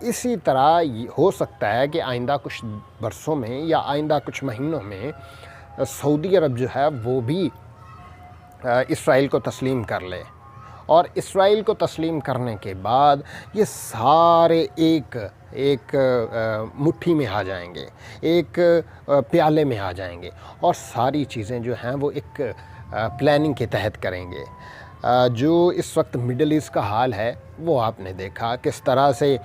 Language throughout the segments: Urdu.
اسی طرح ہو سکتا ہے کہ آئندہ کچھ برسوں میں یا آئندہ کچھ مہینوں میں سعودی عرب جو ہے وہ بھی اسرائیل کو تسلیم کر لے، اور اسرائیل کو تسلیم کرنے کے بعد یہ سارے ایک مٹھی میں آ جائیں گے، ایک پیالے میں آ جائیں گے، اور ساری چیزیں جو ہیں وہ ایک پلاننگ کے تحت کریں گے۔ جو اس وقت مڈل ایسٹ کا حال ہے وہ آپ نے دیکھا کس طرح سے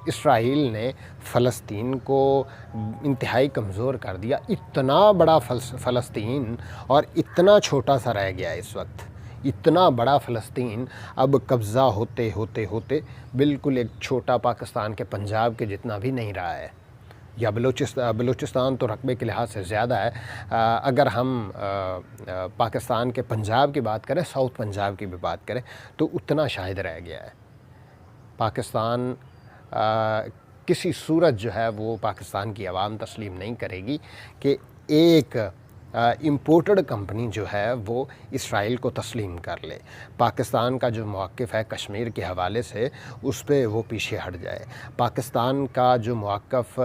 اسرائیل نے فلسطین کو انتہائی کمزور کر دیا۔ اتنا بڑا فلسطین اور اتنا چھوٹا سا رہ گیا اس وقت، اتنا بڑا فلسطین اب قبضہ ہوتے ہوتے ہوتے بالکل ایک چھوٹا پاکستان کے پنجاب کے جتنا بھی نہیں رہا ہے، یا بلوچستان تو رقبے کے لحاظ سے زیادہ ہے۔ اگر ہم پاکستان کے پنجاب کی بات کریں، ساؤتھ پنجاب کی بھی بات کریں، تو اتنا شاید رہ گیا ہے۔ پاکستان کسی صورت جو ہے وہ پاکستان کی عوام تسلیم نہیں کرے گی کہ ایک امپورٹڈ کمپنی جو ہے وہ اسرائیل کو تسلیم کر لے۔ پاکستان کا جو موقف ہے کشمیر کے حوالے سے، اس پہ وہ پیچھے ہٹ جائے۔ پاکستان کا جو موقف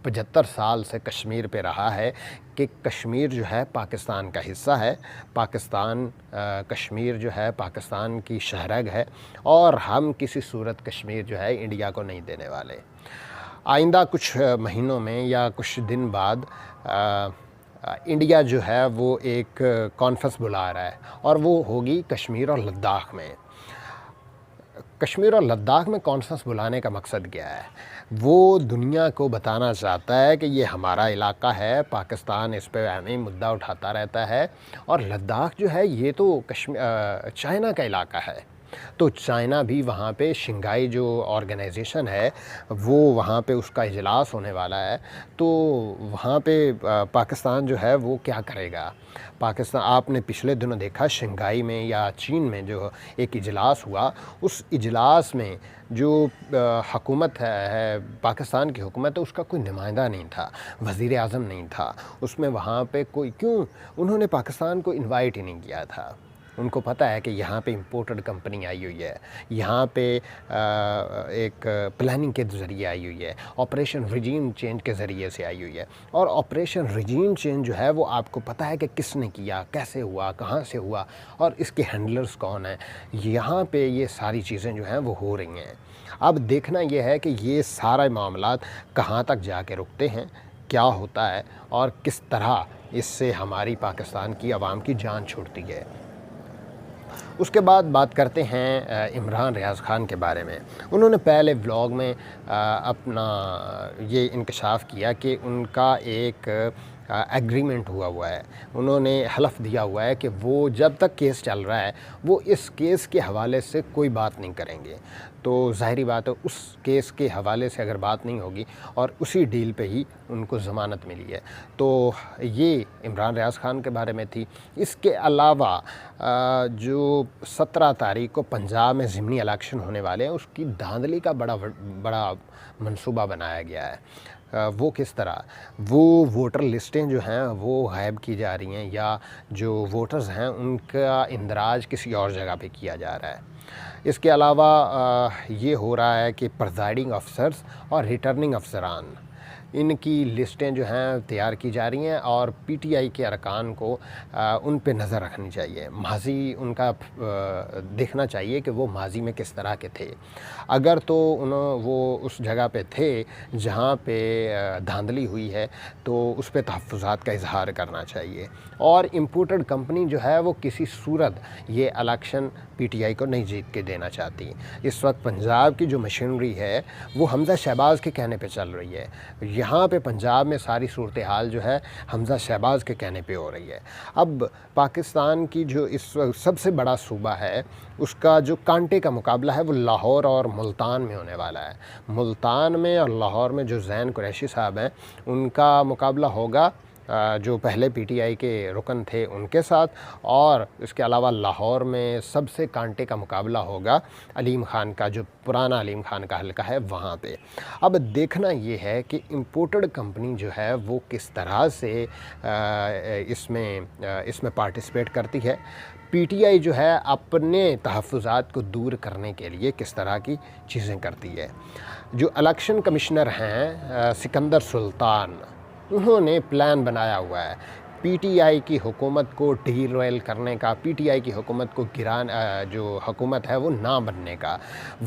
75 سال سے کشمیر پہ رہا ہے کہ کشمیر جو ہے پاکستان کا حصہ ہے، کشمیر جو ہے پاکستان کی شہرگ ہے، اور ہم کسی صورت کشمیر جو ہے انڈیا کو نہیں دینے والے۔ آئندہ کچھ مہینوں میں یا کچھ دن بعد انڈیا جو ہے وہ ایک کانفرنس بلا رہا ہے، اور وہ ہوگی کشمیر اور لداخ میں۔ کشمیر اور لداخ میں کانفرنس بلانے کا مقصد کیا ہے؟ وہ دنیا کو بتانا چاہتا ہے کہ یہ ہمارا علاقہ ہے، پاکستان اس پہ اہم مدعا اٹھاتا رہتا ہے، اور لداخ جو ہے یہ تو چائنا کا علاقہ ہے، تو چائنا بھی وہاں پہ شنگھائی جو آرگنائزیشن ہے وہ وہاں پہ اس کا اجلاس ہونے والا ہے، تو وہاں پہ پاکستان جو ہے وہ کیا کرے گا؟ پاکستان، آپ نے پچھلے دنوں دیکھا شنگھائی میں یا چین میں جو ایک اجلاس ہوا، اس اجلاس میں جو حکومت ہے پاکستان کی حکومت ہے، اس کا کوئی نمائندہ نہیں تھا، وزیر اعظم نہیں تھا اس میں۔ وہاں پہ کیوں انہوں نے پاکستان کو انوائٹ ہی نہیں کیا تھا؟ ان کو پتہ ہے کہ یہاں پہ امپورٹڈ کمپنی آئی ہوئی ہے، یہاں پہ ایک پلاننگ کے ذریعے آئی ہوئی ہے، آپریشن ریجیم چینج کے ذریعے سے آئی ہوئی ہے، اور آپریشن ریجیم چینج جو ہے وہ آپ کو پتہ ہے کہ کس نے کیا، کیسے ہوا، کہاں سے ہوا، اور اس کے ہینڈلرز کون ہیں۔ یہاں پہ یہ ساری چیزیں جو ہیں وہ ہو رہی ہیں۔ اب دیکھنا یہ ہے کہ یہ سارے معاملات کہاں تک جا کے رکتے ہیں، کیا ہوتا ہے، اور کس طرح اس سے ہماری پاکستان کی عوام کی جان چھوٹتی ہے۔ اس کے بعد بات کرتے ہیں عمران ریاض خان کے بارے میں۔ انہوں نے پہلے ولاگ میں اپنا یہ انکشاف کیا کہ ان کا ایک ایگریمنٹ ہوا ہے، انہوں نے حلف دیا ہوا ہے کہ وہ جب تک کیس چل رہا ہے وہ اس کیس کے حوالے سے کوئی بات نہیں کریں گے۔ تو ظاہری بات ہے اس کیس کے حوالے سے اگر بات نہیں ہوگی، اور اسی ڈیل پہ ہی ان کو ضمانت ملی ہے، تو یہ عمران ریاض خان کے بارے میں تھی۔ اس کے علاوہ جو 17 تاریخ کو پنجاب میں ضمنی الیکشن ہونے والے ہیں، اس کی دھاندلی کا بڑا منصوبہ بنایا گیا ہے۔ وہ کس طرح؟ وہ ووٹر لسٹیں جو ہیں وہ غائب کی جا رہی ہیں، یا جو ووٹرز ہیں ان کا اندراج کسی اور جگہ پہ کیا جا رہا ہے۔ اس کے علاوہ یہ ہو رہا ہے کہ پریزائڈنگ افسرز اور ریٹرننگ افسران، ان کی لسٹیں جو ہیں تیار کی جا رہی ہیں، اور پی ٹی آئی کے ارکان کو ان پہ نظر رکھنی چاہیے۔ ماضی ان کا دیکھنا چاہیے کہ وہ ماضی میں کس طرح کے تھے۔ اگر تو وہ اس جگہ پہ تھے جہاں پہ دھاندلی ہوئی ہے تو اس پہ تحفظات کا اظہار کرنا چاہیے، اور امپورٹڈ کمپنی جو ہے وہ کسی صورت یہ الیکشن پی ٹی آئی کو نہیں جیت کے دینا چاہتی۔ اس وقت پنجاب کی جو مشینری ہے وہ حمزہ شہباز کے کہنے پہ چل رہی ہے، یہاں پہ پنجاب میں ساری صورتحال جو ہے حمزہ شہباز کے کہنے پہ ہو رہی ہے۔ اب پاکستان کی جو اس وقت سب سے بڑا صوبہ ہے، اس کا جو کانٹے کا مقابلہ ہے وہ لاہور اور ملتان میں ہونے والا ہے۔ ملتان میں اور لاہور میں جو زین قریشی صاحب ہیں، ان کا مقابلہ ہوگا جو پہلے پی ٹی آئی کے رکن تھے ان کے ساتھ، اور اس کے علاوہ لاہور میں سب سے کانٹے کا مقابلہ ہوگا علیم خان کا، جو پرانا علیم خان کا حلقہ ہے وہاں پہ۔ اب دیکھنا یہ ہے کہ امپورٹڈ کمپنی جو ہے وہ کس طرح سے اس میں پارٹیسپیٹ کرتی ہے۔ پی ٹی آئی جو ہے اپنے تحفظات کو دور کرنے کے لیے کس طرح کی چیزیں کرتی ہے۔ جو الیکشن کمشنر ہیں سکندر سلطان، انہوں نے پلان بنایا ہوا ہے پی ٹی آئی کی حکومت کو ڈی رویل کرنے کا، پی ٹی آئی کی حکومت کو جو حکومت ہے وہ نہ بننے کا۔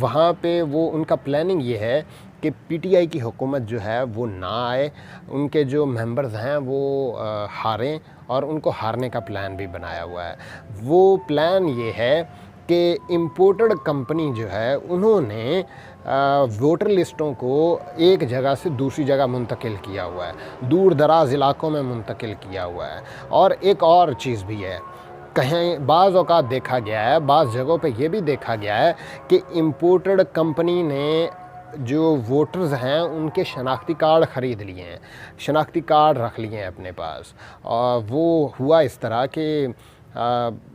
وہاں پہ وہ ان کا پلاننگ یہ ہے کہ پی ٹی آئی کی حکومت جو ہے وہ نہ آئے، ان کے جو ممبرز ہیں وہ ہاریں، اور ان کو ہارنے کا پلان بھی بنایا ہوا ہے۔ وہ پلان یہ ہے کہ امپورٹڈ کمپنی جو ہے انہوں نے ووٹر لسٹوں کو ایک جگہ سے دوسری جگہ منتقل کیا ہوا ہے، دور دراز علاقوں میں منتقل کیا ہوا ہے۔ اور ایک اور چیز بھی ہے، کہیں بعض اوقات دیکھا گیا ہے، بعض جگہوں پہ یہ بھی دیکھا گیا ہے کہ امپورٹڈ کمپنی نے جو ووٹرز ہیں ان کے شناختی کارڈ خرید لیے ہیں، شناختی کارڈ رکھ لیے ہیں اپنے پاس۔ اور وہ ہوا اس طرح کہ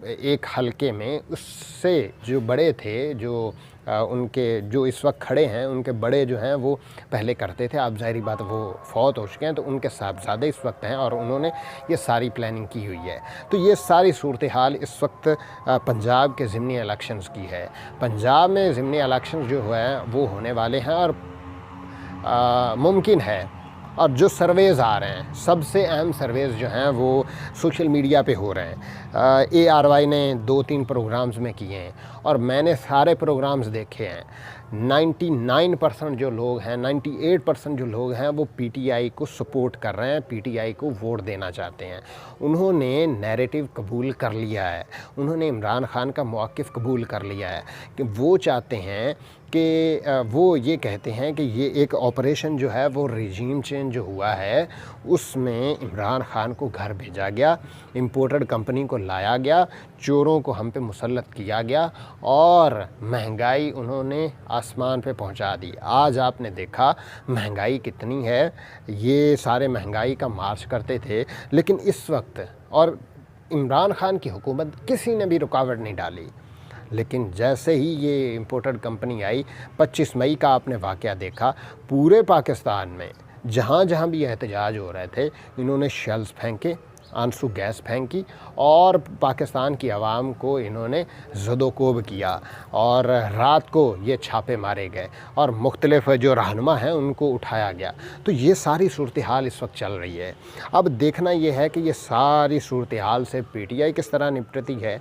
ایک حلقے میں اس سے جو بڑے تھے، جو ان کے جو اس وقت کھڑے ہیں، ان کے بڑے جو ہیں وہ پہلے کرتے تھے، اب ظاہری بات وہ فوت ہو چکے ہیں، تو ان کے صاحبزادے اس وقت ہیں اور انہوں نے یہ ساری پلاننگ کی ہوئی ہے۔ تو یہ ساری صورتحال اس وقت پنجاب کے ضمنی الیکشنز کی ہے۔ پنجاب میں ضمنی الیکشنز جو ہیں وہ ہونے والے ہیں، اور ممکن ہے، اور جو سرویز آ رہے ہیں، سب سے اہم سرویز جو ہیں وہ سوشل میڈیا پہ ہو رہے ہیں۔ اے آر وائی نے 2-3 پروگرامز میں کیے ہیں، اور میں نے سارے پروگرامز دیکھے ہیں۔ 99% جو لوگ ہیں، 98% جو لوگ ہیں وہ پی ٹی آئی کو سپورٹ کر رہے ہیں، پی ٹی آئی کو ووٹ دینا چاہتے ہیں۔ انہوں نے نیریٹو قبول کر لیا ہے، انہوں نے عمران خان کا موقف قبول کر لیا ہے کہ وہ چاہتے ہیں کہ وہ یہ کہتے ہیں کہ یہ ایک آپریشن جو ہے وہ ریجیم چینج جو ہوا ہے اس میں عمران خان کو گھر بھیجا گیا، امپورٹڈ کمپنی کو لایا گیا، چوروں کو ہم پہ مسلط کیا گیا، اور مہنگائی انہوں نے آسمان پہ پہنچا دی۔ آج آپ نے دیکھا مہنگائی کتنی ہے، یہ سارے مہنگائی کا مارچ کرتے تھے، لیکن اس وقت اور عمران خان کی حکومت کسی نے بھی رکاوٹ نہیں ڈالی۔ لیکن جیسے ہی یہ امپورٹڈ کمپنی آئی، 25 مئی کا آپ نے واقعہ دیکھا، پورے پاکستان میں جہاں جہاں بھی احتجاج ہو رہے تھے، انہوں نے شیلز پھینکے، آنسو گیس پھینکی، اور پاکستان کی عوام کو انہوں نے زد و کوب کیا، اور رات کو یہ چھاپے مارے گئے، اور مختلف جو رہنما ہیں ان کو اٹھایا گیا۔ تو یہ ساری صورتحال اس وقت چل رہی ہے۔ اب دیکھنا یہ ہے کہ یہ ساری صورتحال سے پی ٹی آئی کس طرح نپٹتی ہے،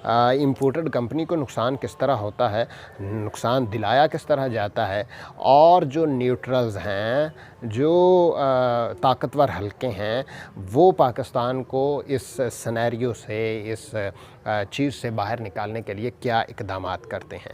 امپورٹڈ کمپنی کو نقصان کس طرح ہوتا ہے، نقصان دلایا کس طرح جاتا ہے، اور جو نیوٹرلز ہیں، جو طاقتور حلقے ہیں، وہ پاکستان کو اس سینیریو سے، اس چیز سے باہر نکالنے کے لیے کیا اقدامات کرتے ہیں۔